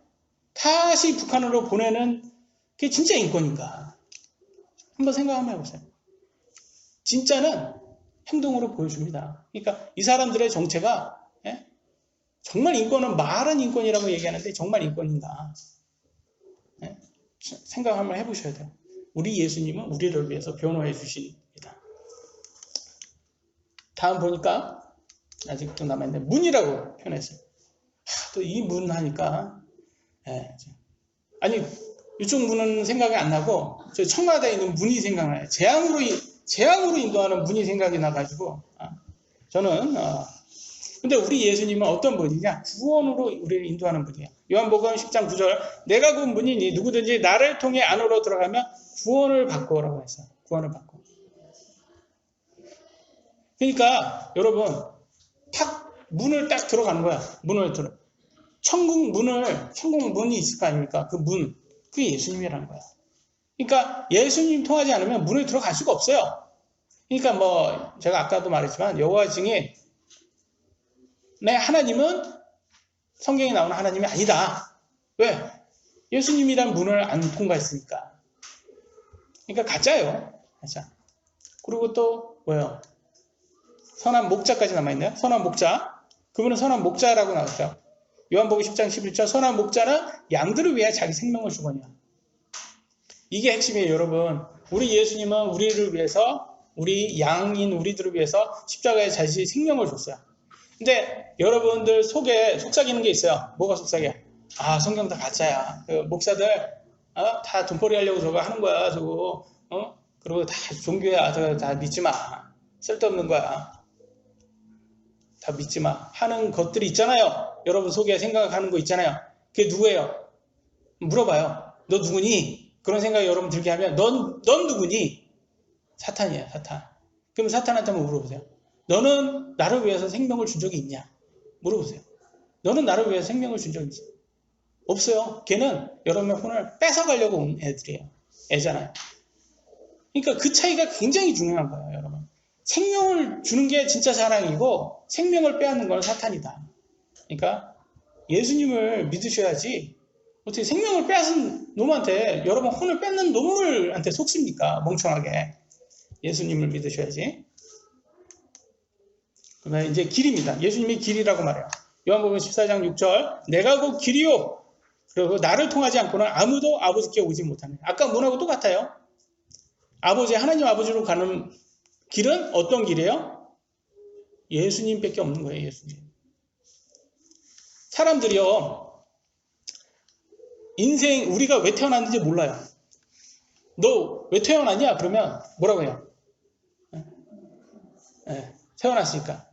다시 북한으로 보내는 게 진짜 인권인가? 한번 생각 한번 해보세요. 진짜는 행동으로 보여줍니다. 그러니까 이 사람들의 정체가 정말 인권은 말은 인권이라고 얘기하는데 정말 인권인가? 생각 한번 해보셔야 돼요. 우리 예수님은 우리를 위해서 변호해 주십니다. 다음 보니까 아직도 남아있는데 문이라고 표현했어요. 또 이 문 하니까 아니 이쪽 문은 생각이 안 나고 저 청와대에 있는 문이 생각나요. 재앙으로 인도하는 문이 생각이 나가지고 저는 근데 우리 예수님은 어떤 분이냐? 구원으로 우리를 인도하는 분이에요. 요한복음 10장 9절 내가 그 문이니 누구든지 나를 통해 안으로 들어가면 구원을 받고라고 했어요. 구원을 받고. 그러니까 여러분 문을 딱 들어가는 거야. 문을 들어. 천국 문이 있을 거 아닙니까? 그 문. 그게 예수님이라는 거야. 그러니까 예수님 통하지 않으면 문을 들어갈 수가 없어요. 그러니까 제가 아까도 말했지만 여호와 증인 하나님은 성경에 나오는 하나님이 아니다. 왜? 예수님이란 문을 안 통과했으니까. 그러니까 가짜예요. 가짜. 그리고 또 뭐예요? 선한 목자까지 남아있네요. 선한 목자. 그분은 선한 목자라고 나왔죠. 요한복음 10장 11절 선한 목자는 양들을 위해 자기 생명을 주거니와. 이게 핵심이에요, 여러분. 우리 예수님은 우리를 위해서 우리 양인 우리들을 위해서 십자가에 자신의 생명을 줬어요. 근데 여러분들 속에 속삭이는 게 있어요. 뭐가 속삭여? 성경 다 가짜야. 그 목사들 다 돈벌이 하려고 저거 하는 거야. 저거 그리고 다 종교야. 저거 다 믿지 마. 쓸데없는 거야. 다 믿지 마. 하는 것들이 있잖아요. 여러분 속에 생각하는 거 있잖아요. 그게 누구예요? 물어봐요. 너 누구니? 그런 생각이 여러분 들게 하면 넌 누구니? 사탄이야, 사탄. 그럼 사탄한테 한번 물어보세요. 너는 나를 위해서 생명을 준 적이 있냐? 물어보세요. 너는 나를 위해서 생명을 준 적이 있어? 없어요. 걔는 여러분의 혼을 뺏어가려고 온 애잖아요. 그러니까 그 차이가 굉장히 중요한 거예요, 여러분. 생명을 주는 게 진짜 사랑이고 생명을 빼앗는 건 사탄이다. 그러니까 예수님을 믿으셔야지 어떻게 생명을 빼앗은 놈한테 여러분 혼을 뺏는 놈을한테 속습니까? 멍청하게. 예수님을 믿으셔야지. 그러면 이제 길입니다. 예수님이 길이라고 말해요. 요한복음 14장 6절 내가 곧 길이요 그리고 나를 통하지 않고는 아무도 아버지께 오지 못하네. 아까 문하고 똑같아요. 아버지 하나님 아버지로 가는 길은 어떤 길이에요? 예수님밖에 없는 거예요. 예수님. 사람들이요. 인생 우리가 왜 태어났는지 몰라요. 너 왜 태어났냐? 그러면 뭐라고 해요? 태어났으니까.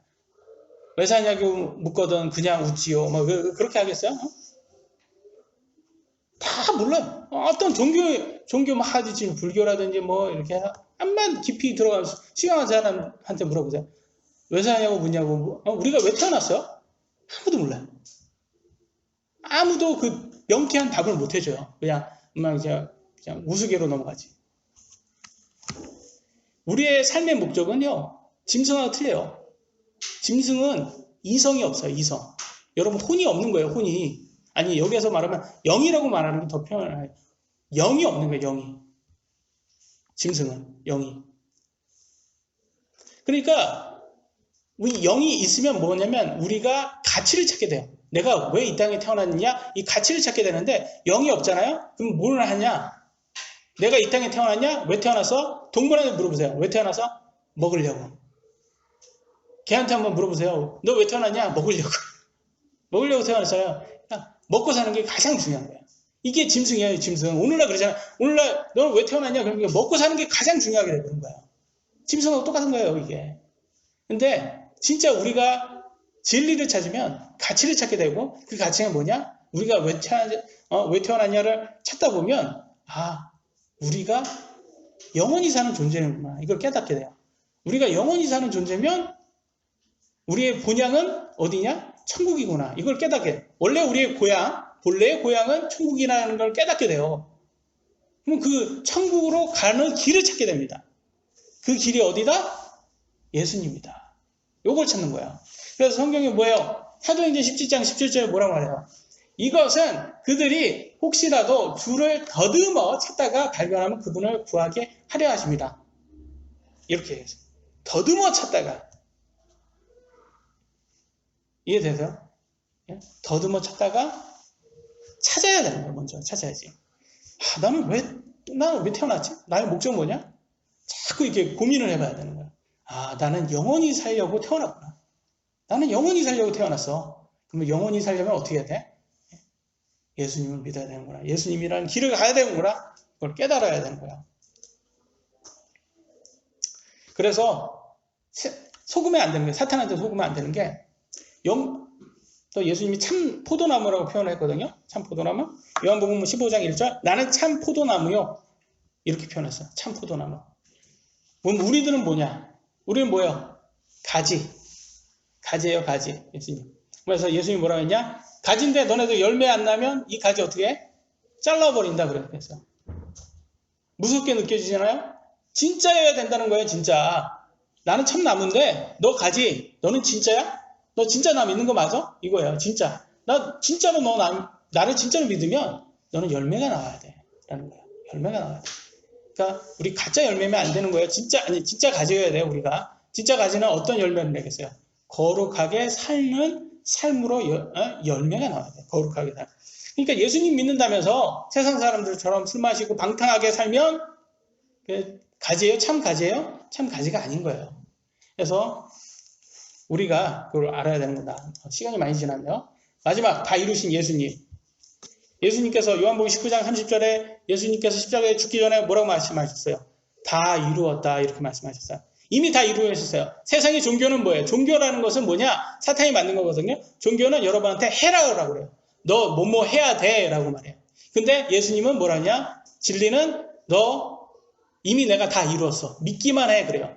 왜 사냐고 묻거든 그냥 웃지요. 뭐 그렇게 하겠어요? 다 몰라요. 어떤 종교 뭐 하듯이 불교라든지 뭐 이렇게 한만 깊이 들어가서 시간한 사람한테 물어보세요. 왜 사냐고 묻냐고 우리가 왜 태어났어요? 아무도 몰라요. 아무도 그 명쾌한 답을 못 해줘요. 그냥 우스개로 넘어가지. 우리의 삶의 목적은요. 짐승하고 틀려요. 짐승은 이성이 없어요. 이성. 여러분 혼이 없는 거예요. 혼이. 아니 여기에서 말하면 영이라고 말하는 게 더 편해요. 영이 없는 거예요. 영이. 짐승은 영이. 그러니까 우리 영이 있으면 뭐냐면 우리가 가치를 찾게 돼요. 내가 왜 이 땅에 태어났느냐? 이 가치를 찾게 되는데 영이 없잖아요? 그럼 뭘 하냐? 내가 이 땅에 태어났냐? 왜 태어났어? 동물한테 물어보세요. 왜 태어나서? 먹으려고. 걔한테 한번 물어보세요. 너 왜 태어났냐? 먹으려고. 먹으려고 태어났어요. 먹고 사는 게 가장 중요한 거예요. 이게 짐승이에요. 짐승. 오늘날 그러잖아. 오늘날 너는 왜 태어났냐? 그러면 먹고 사는 게 가장 중요하게 되는 거예요. 짐승하고 똑같은 거예요. 이게. 근데 진짜 우리가 진리를 찾으면 가치를 찾게 되고 그 가치가 뭐냐? 우리가 왜 태어났냐를 찾다 보면 우리가 영원히 사는 존재는구나. 이걸 깨닫게 돼요. 우리가 영원히 사는 존재면 우리의 본향은 어디냐? 천국이구나. 이걸 깨닫게 돼요. 원래 우리의 본래의 고향은 천국이라는 걸 깨닫게 돼요. 그럼 그 천국으로 가는 길을 찾게 됩니다. 그 길이 어디다? 예수님이다. 요걸 찾는 거야. 그래서 성경이 뭐예요? 사도행전 17장 17절에 뭐라고 말해요? 이것은 그들이 혹시라도 주를 더듬어 찾다가 발견하면 그분을 구하게 하려 하십니다. 이렇게 해서 더듬어 찾다가 이해되세요? 더듬어 찾다가 찾아야 되는 거예요. 먼저 찾아야지. 나는 왜 태어났지? 나의 목적 뭐냐? 자꾸 이렇게 고민을 해봐야 되는 거야. 나는 영원히 살려고 태어났구나. 나는 영원히 살려고 태어났어. 그러면 영원히 살려면 어떻게 해야 돼? 예수님을 믿어야 되는구나. 예수님이라는 길을 가야 되는구나. 그걸 깨달아야 되는 거야. 그래서 속으면 안 되는 거예요. 사탄한테 속으면 안 되는 게 또 예수님이 참 포도나무라고 표현했거든요. 참 포도나무. 요한복음 15장 1절 나는 참 포도나무요. 이렇게 표현했어요. 참 포도나무. 우리들은 뭐냐? 우리는 뭐예요? 가지예요. 가지. 예수님. 그래서 예수님이 뭐라고 했냐? 가지인데 너네들 열매 안 나면 이 가지 어떻게 해? 잘라버린다 그랬어요. 무섭게 느껴지잖아요? 진짜여야 된다는 거예요. 진짜. 나는 참 나무인데 너 가지. 너는 진짜야? 너 진짜 나 믿는 거 맞아? 이거예요. 진짜. 나 진짜로 나를 진짜로 믿으면 너는 열매가 나와야 돼. 라는 거예요. 열매가 나와야 돼. 그러니까 우리 가짜 열매면 안 되는 거예요. 진짜 가져야 돼요. 우리가. 진짜 가지는 어떤 열매를 내겠어요? 거룩하게 삶은 삶으로 열매가 나와야 돼. 거룩하게 살. 그러니까 예수님 믿는다면서 세상 사람들처럼 술 마시고 방탕하게 살면 가지예요? 참 가지예요? 참 가지가 아닌 거예요. 그래서 우리가 그걸 알아야 되는 거다. 시간이 많이 지났네요. 마지막 다 이루신 예수님. 예수님께서 요한복음 19장 30절에 예수님께서 십자가에 죽기 전에 뭐라고 말씀하셨어요? 다 이루었다 이렇게 말씀하셨어요. 이미 다 이루어졌어요. 세상의 종교는 뭐예요? 종교라는 것은 뭐냐? 사탄이 만든 거거든요. 종교는 여러분한테 해라고 그래요. 너 뭐뭐 해야 돼 라고 말해요. 근데 예수님은 뭐라냐? 진리는 너 이미 내가 다 이루었어. 믿기만 해 그래요.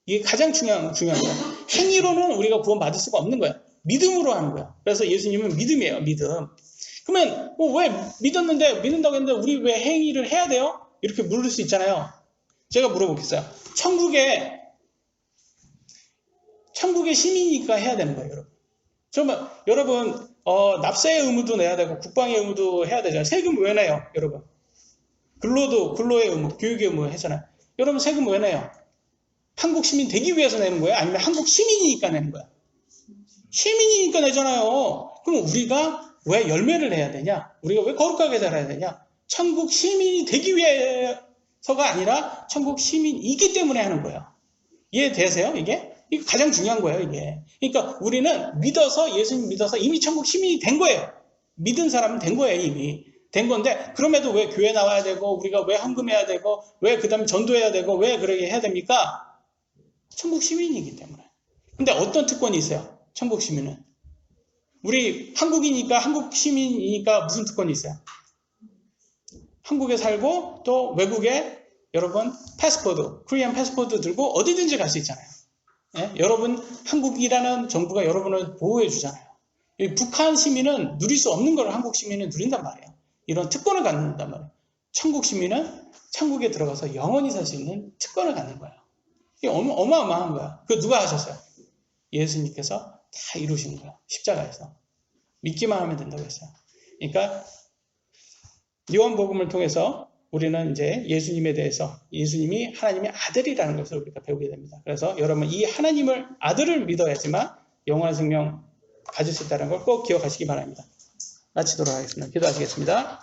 이게 가장 중요한 거예요. 행위로는 우리가 구원받을 수가 없는 거예요. 믿음으로 하는 거예요. 그래서 예수님은 믿음이에요. 믿음. 그러면 왜 믿는다고 했는데 우리 왜 행위를 해야 돼요? 이렇게 물을 수 있잖아요. 제가 물어보겠어요. 천국에 천국의 시민이니까 해야 되는 거예요, 여러분. 정말 여러분 납세의 의무도 내야 되고 국방의 의무도 해야 되잖아요. 세금 왜 내요, 여러분? 근로의 의무, 교육의 의무 하잖아요. 여러분 세금 왜 내요? 한국 시민 되기 위해서 내는 거예요? 아니면 한국 시민이니까 내는 거야? 시민이니까 내잖아요. 그럼 우리가 왜 열매를 내야 되냐? 우리가 왜 거룩하게 살아야 되냐? 천국 시민이 되기 위해서가 아니라 천국 시민이기 때문에 하는 거예요. 이해되세요? 이게 가장 중요한 거예요, 이게. 그러니까 우리는 믿어서, 예수님 믿어서 이미 천국 시민이 된 거예요. 믿은 사람은 된 거예요, 이미. 된 건데, 그럼에도 왜 교회 나와야 되고, 우리가 왜 헌금해야 되고, 왜 그 다음에 전도해야 되고, 왜 그러게 해야 됩니까? 천국 시민이기 때문에. 근데 어떤 특권이 있어요? 천국 시민은. 우리 한국이니까, 한국 시민이니까 무슨 특권이 있어요? 한국에 살고, 또 외국에 여러분 패스포드, 코리안 패스포드 들고 어디든지 갈 수 있잖아요. 예? 여러분 한국이라는 정부가 여러분을 보호해 주잖아요. 북한 시민은 누릴 수 없는 걸 한국 시민은 누린단 말이에요. 이런 특권을 갖는단 말이에요. 천국 시민은 천국에 들어가서 영원히 살 수 있는 특권을 갖는 거예요. 이게 어마어마한 거야. 그 누가 하셨어요? 예수님께서 다 이루신 거예요. 십자가에서. 믿기만 하면 된다고 했어요. 그러니까 요한복음을 통해서 우리는 이제 예수님에 대해서, 예수님이 하나님의 아들이라는 것을 우리가 배우게 됩니다. 그래서 여러분 이 하나님을, 아들을 믿어야지만 영원한 생명 가질 수 있다는 걸 꼭 기억하시기 바랍니다. 마치도록 하겠습니다. 기도하시겠습니다.